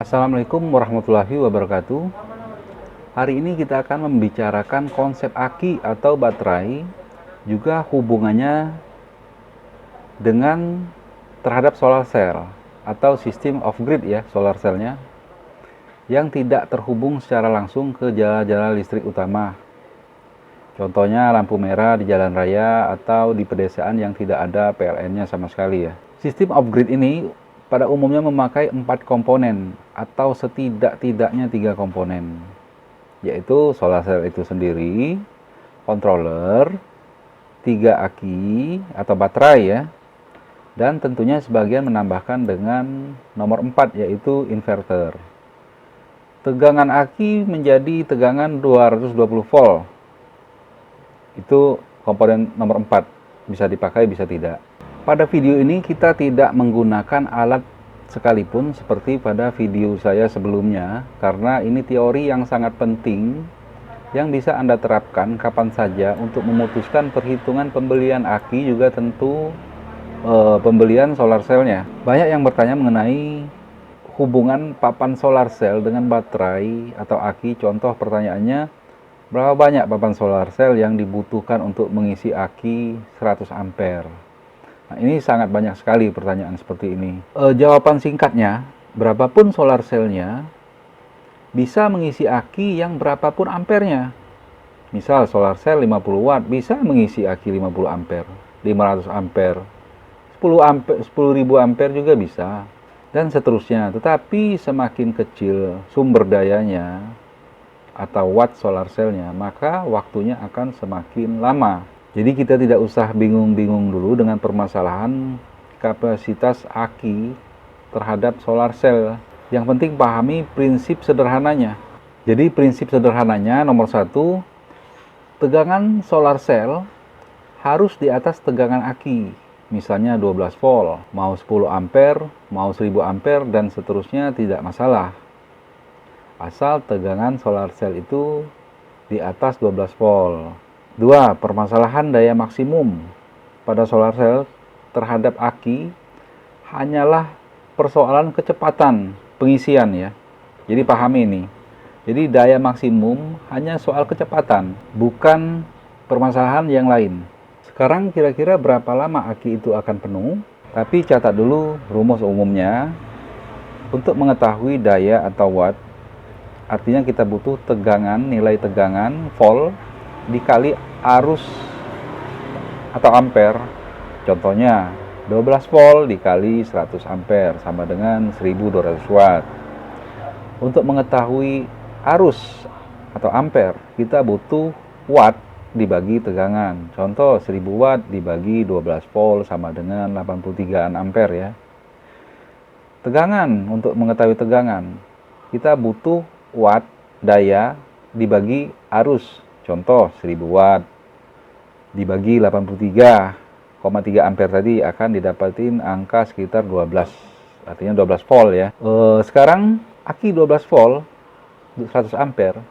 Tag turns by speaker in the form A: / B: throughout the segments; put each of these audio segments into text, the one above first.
A: Assalamualaikum warahmatullahi wabarakatuh. Hari ini kita akan membicarakan konsep aki atau baterai, juga hubungannya dengan terhadap solar cell atau sistem off grid ya, solar cellnya yang tidak terhubung secara langsung ke jalan-jalan listrik utama. Contohnya lampu merah di jalan raya atau di pedesaan yang tidak ada PLN-nya sama sekali ya. Sistem off grid ini pada umumnya memakai 4 komponen atau setidak-tidaknya 3 komponen, yaitu solar cell itu sendiri, controller, 3 aki atau baterai ya, dan tentunya sebagian menambahkan dengan nomor 4 yaitu inverter. Tegangan aki menjadi tegangan 220 volt. Itu komponen nomor 4, bisa dipakai bisa tidak. Pada video ini kita tidak menggunakan alat sekalipun seperti pada video saya sebelumnya, karena ini teori yang sangat penting yang bisa Anda terapkan kapan saja untuk memutuskan perhitungan pembelian aki, juga tentu pembelian solar cell-nya. Banyak yang bertanya mengenai hubungan papan solar cell dengan baterai atau aki. Contoh pertanyaannya, berapa banyak papan solar cell yang dibutuhkan untuk mengisi aki 100 ampere? Nah, ini sangat banyak sekali pertanyaan seperti ini. Jawaban singkatnya, berapapun solar cell-nya bisa mengisi aki yang berapapun ampernya. Misal solar cell 50 watt bisa mengisi aki 50 ampere, 500 ampere, 10.000 ampere juga bisa, dan seterusnya. Tetapi semakin kecil sumber dayanya atau watt solar cell-nya, maka waktunya akan semakin lama. Jadi kita tidak usah bingung-bingung dulu dengan permasalahan kapasitas aki terhadap solar cell. Yang penting pahami prinsip sederhananya. Jadi prinsip sederhananya nomor 1, tegangan solar cell harus di atas tegangan aki. Misalnya 12 volt, mau 10 ampere, mau 1000 ampere, dan seterusnya tidak masalah. Asal tegangan solar cell itu di atas 12 volt. 2. Permasalahan daya maksimum pada solar cell terhadap aki hanyalah persoalan kecepatan pengisian ya. Jadi pahami ini. Jadi daya maksimum hanya soal kecepatan, bukan permasalahan yang lain. Sekarang kira-kira berapa lama aki itu akan penuh? Tapi catat dulu rumus umumnya. Untuk mengetahui daya atau watt, artinya kita butuh tegangan, nilai tegangan volt dikali arus atau ampere. Contohnya 12 volt dikali 100 ampere sama dengan 1200 watt. Untuk mengetahui arus atau ampere, kita butuh watt dibagi tegangan. Contoh 1000 watt dibagi 12 volt sama dengan 83 ampere ya. Tegangan, untuk mengetahui tegangan, kita butuh watt daya dibagi arus. Contoh 1000 watt dibagi 83,3 ampere tadi akan didapatin angka sekitar 12. Artinya 12 volt ya. Sekarang aki 12 volt 100 ampere,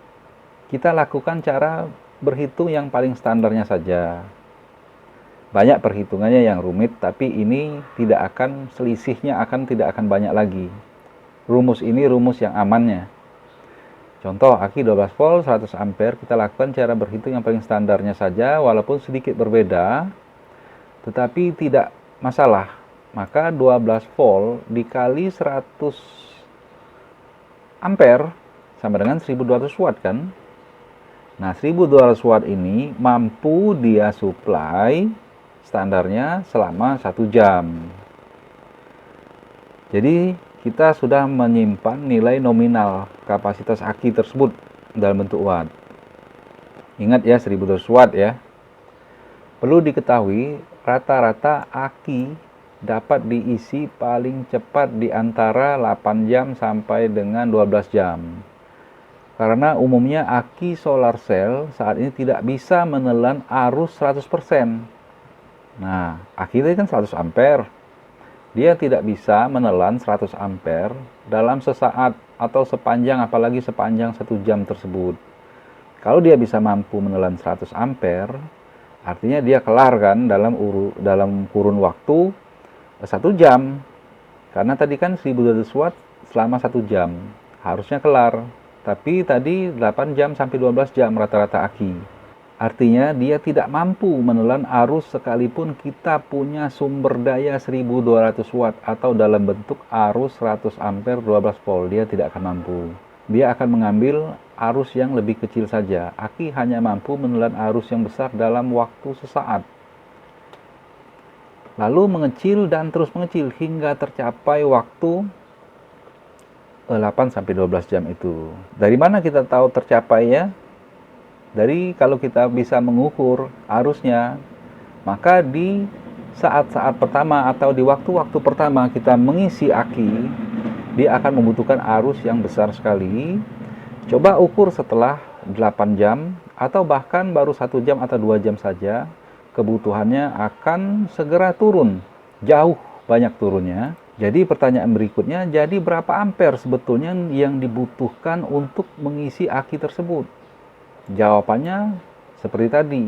A: kita lakukan cara berhitung yang paling standarnya saja. Banyak perhitungannya yang rumit, tapi ini tidak akan, selisihnya tidak akan banyak lagi. Rumus ini rumus yang amannya. Contoh, aki 12 volt 100 ampere, kita lakukan cara berhitung yang paling standarnya saja, walaupun sedikit berbeda, tetapi tidak masalah. Maka 12 volt dikali 100 ampere sama dengan 1200 watt kan? Nah, 1200 watt ini mampu dia supply standarnya selama 1 jam. Jadi kita sudah menyimpan nilai nominal kapasitas aki tersebut dalam bentuk watt. Ingat ya, 1200 watt ya. Perlu diketahui, rata-rata aki dapat diisi paling cepat di antara 8 jam sampai dengan 12 jam. Karena umumnya aki solar cell saat ini tidak bisa menelan arus 100%. Nah, aki itu kan 100 ampere. Dia tidak bisa menelan 100 ampere dalam sesaat atau sepanjang, apalagi sepanjang 1 jam tersebut. Kalau dia bisa mampu menelan 100 ampere, artinya dia kelar kan dalam kurun waktu 1 jam. Karena tadi kan 1200 watt selama 1 jam. Harusnya kelar. Tapi tadi 8 jam sampai 12 jam rata-rata aki. Artinya dia tidak mampu menelan arus sekalipun kita punya sumber daya 1200 watt atau dalam bentuk arus 100 ampere 12 volt. Dia tidak akan mampu. Dia akan mengambil arus yang lebih kecil saja. Aki hanya mampu menelan arus yang besar dalam waktu sesaat. Lalu mengecil dan terus mengecil hingga tercapai waktu 8-12 jam itu. Dari mana kita tahu tercapai ya? Dari kalau kita bisa mengukur arusnya, maka di saat-saat pertama atau di waktu-waktu pertama kita mengisi aki, dia akan membutuhkan arus yang besar sekali. Coba ukur setelah 8 jam atau bahkan baru 1 jam atau 2 jam saja, kebutuhannya akan segera turun, jauh banyak turunnya. Jadi pertanyaan berikutnya, jadi berapa ampere sebetulnya yang dibutuhkan untuk mengisi aki tersebut? Jawabannya seperti tadi,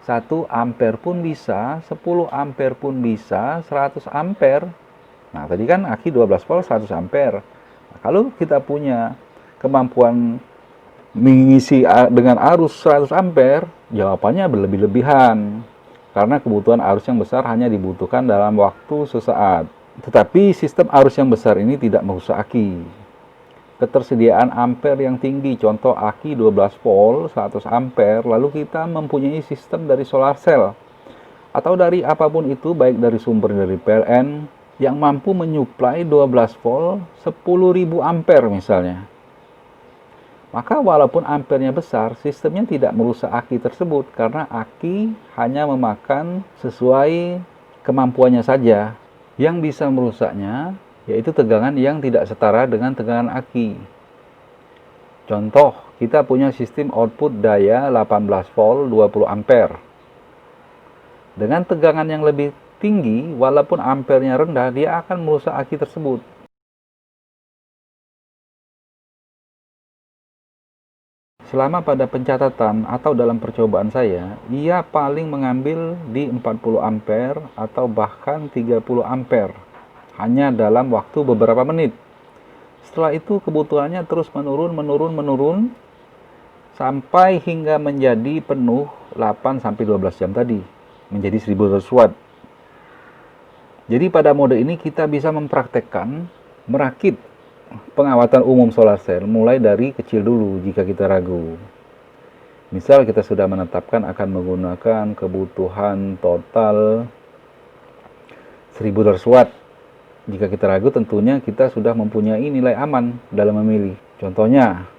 A: 1 ampere pun bisa, 10 ampere pun bisa, 100 ampere. Nah tadi kan aki 12 volt 100 ampere. Nah, kalau kita punya kemampuan mengisi dengan arus 100 ampere, jawabannya berlebih-lebihan. Karena kebutuhan arus yang besar hanya dibutuhkan dalam waktu sesaat. Tetapi sistem arus yang besar ini tidak merusak aki. Ketersediaan ampere yang tinggi, contoh aki 12 volt 100 ampere, lalu kita mempunyai sistem dari solar cell atau dari apapun itu, baik dari sumber dari PLN yang mampu menyuplai 12 volt 10.000 ampere misalnya. Maka walaupun ampernya besar, sistemnya tidak merusak aki tersebut karena aki hanya memakan sesuai kemampuannya saja. Yang bisa merusaknya yaitu tegangan yang tidak setara dengan tegangan aki. Contoh, kita punya sistem output daya 18 volt 20 ampere. Dengan tegangan yang lebih tinggi, walaupun ampernya rendah, dia akan merusak aki tersebut. Selama pada pencatatan atau dalam percobaan saya, ia paling mengambil di 40 ampere atau bahkan 30 ampere hanya dalam waktu beberapa menit. Setelah itu kebutuhannya terus menurun sampai hingga menjadi penuh 8-12 jam tadi, menjadi 1200 watt. Jadi pada mode ini kita bisa mempraktekkan merakit pengawatan umum solar cell mulai dari kecil dulu jika kita ragu. Misal kita sudah menetapkan akan menggunakan kebutuhan total 1200 watt. Jika kita ragu, tentunya kita sudah mempunyai nilai aman dalam memilih. Contohnya,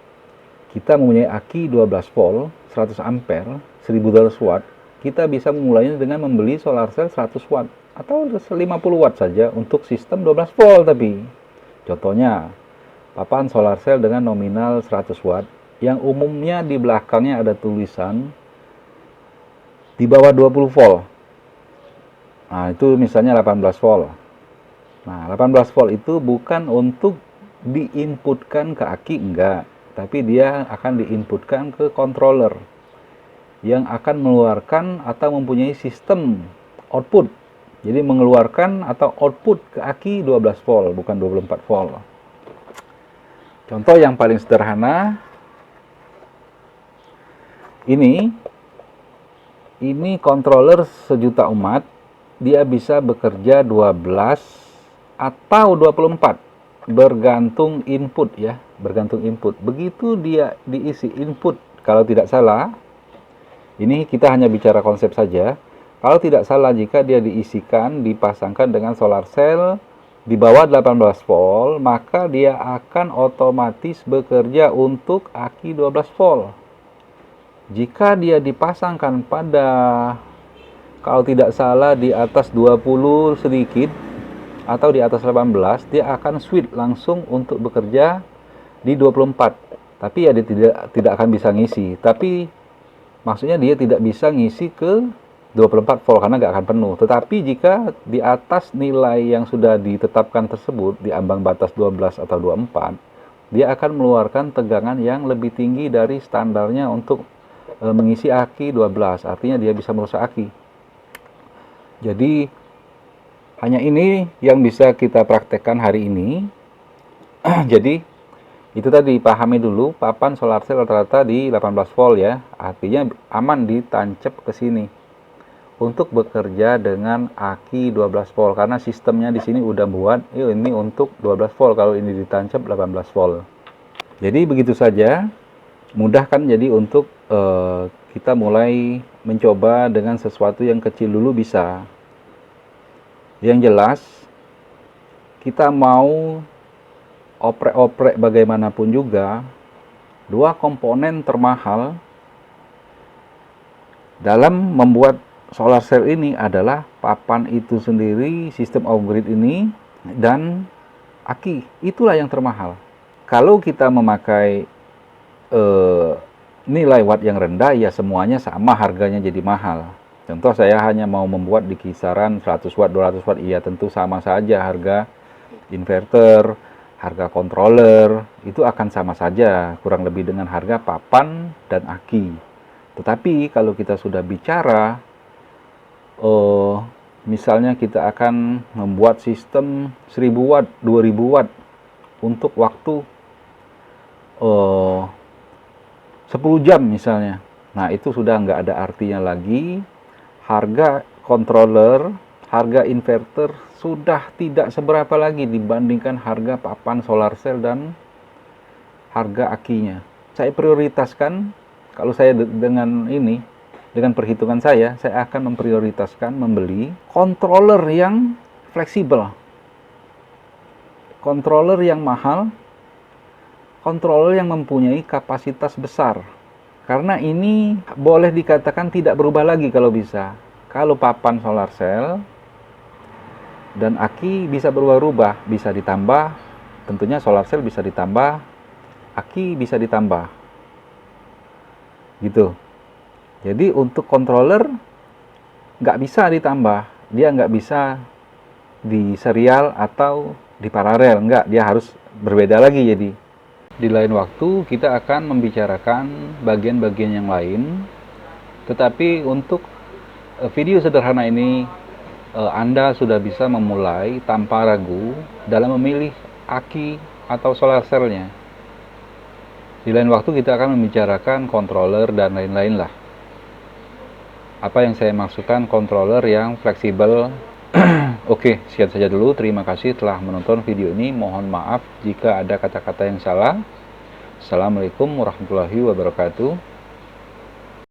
A: kita mempunyai aki 12 volt 100 ampere 1200 watt. Kita bisa memulainya dengan membeli solar cell 100 watt atau 50 watt saja untuk sistem 12 volt tapi. Contohnya, papan solar cell dengan nominal 100 watt yang umumnya di belakangnya ada tulisan di bawah 20 volt. Nah, itu misalnya 18 volt. Nah, 18 volt itu bukan untuk diinputkan ke aki, enggak. Tapi dia akan diinputkan ke controller yang akan mengeluarkan atau mempunyai sistem output. Jadi mengeluarkan atau output ke aki 12 volt, bukan 24 volt. Contoh yang paling sederhana, ini controller sejuta umat, dia bisa bekerja 12 atau 24, bergantung input ya, bergantung input. Begitu dia diisi input, kalau tidak salah, ini kita hanya bicara konsep saja. Kalau tidak salah, jika dia diisikan, dipasangkan dengan solar cell di bawah 18 volt, maka dia akan otomatis bekerja untuk aki 12 volt. Jika dia dipasangkan pada, kalau tidak salah di atas 20 sedikit, atau di atas 18, dia akan switch langsung untuk bekerja di 24. Tapi ya dia tidak akan bisa ngisi. Tapi maksudnya dia tidak bisa ngisi ke 24 volt karena nggak akan penuh. Tetapi jika di atas nilai yang sudah ditetapkan tersebut, di ambang batas 12 atau 24, dia akan mengeluarkan tegangan yang lebih tinggi dari standarnya untuk mengisi aki 12. Artinya dia bisa merusak aki. Jadi Hanya ini yang bisa kita praktekkan hari ini. Jadi itu tadi, pahami dulu papan solar cell rata-rata di 18 volt ya. Artinya aman ditancap ke sini untuk bekerja dengan aki 12 volt karena sistemnya di sini udah buat ini untuk 12 volt kalau ini ditancap 18 volt. Jadi begitu saja. Mudah kan jadi untuk kita mulai mencoba dengan sesuatu yang kecil dulu bisa. Yang jelas kita mau oprek-oprek bagaimanapun juga, dua komponen termahal dalam membuat solar cell ini adalah papan itu sendiri, sistem off grid ini, dan aki. Itulah yang termahal. Kalau kita memakai nilai watt yang rendah, ya semuanya sama harganya jadi mahal. Contoh saya hanya mau membuat di kisaran 100 watt, 200 watt, iya tentu sama saja harga inverter, harga controller, itu akan sama saja, kurang lebih dengan harga papan dan aki. Tetapi kalau kita sudah bicara, misalnya kita akan membuat sistem 1000 watt, 2000 watt untuk waktu 10 jam misalnya. Nah, itu sudah nggak ada artinya lagi. Harga controller, harga inverter sudah tidak seberapa lagi dibandingkan harga papan solar cell dan harga akinya. Saya prioritaskan, kalau saya dengan perhitungan saya akan memprioritaskan membeli controller yang fleksibel. Controller yang mahal, controller yang mempunyai kapasitas besar. Karena ini boleh dikatakan tidak berubah lagi kalau bisa. Kalau papan solar cell dan aki bisa berubah-ubah, bisa ditambah, tentunya solar cell bisa ditambah, aki bisa ditambah. Gitu. Jadi untuk controller nggak bisa ditambah, dia nggak bisa di serial atau di paralel, nggak, dia harus berbeda lagi jadi. Di lain waktu kita akan membicarakan bagian-bagian yang lain. Tetapi untuk video sederhana ini Anda sudah bisa memulai tanpa ragu dalam memilih aki atau solar cell-nya. Di lain waktu kita akan membicarakan controller dan lain-lain lah. Apa yang saya maksudkan controller yang fleksibel. Oke, sekian saja dulu. Terima kasih telah menonton video ini. Mohon maaf jika ada kata-kata yang salah. Assalamualaikum warahmatullahi wabarakatuh.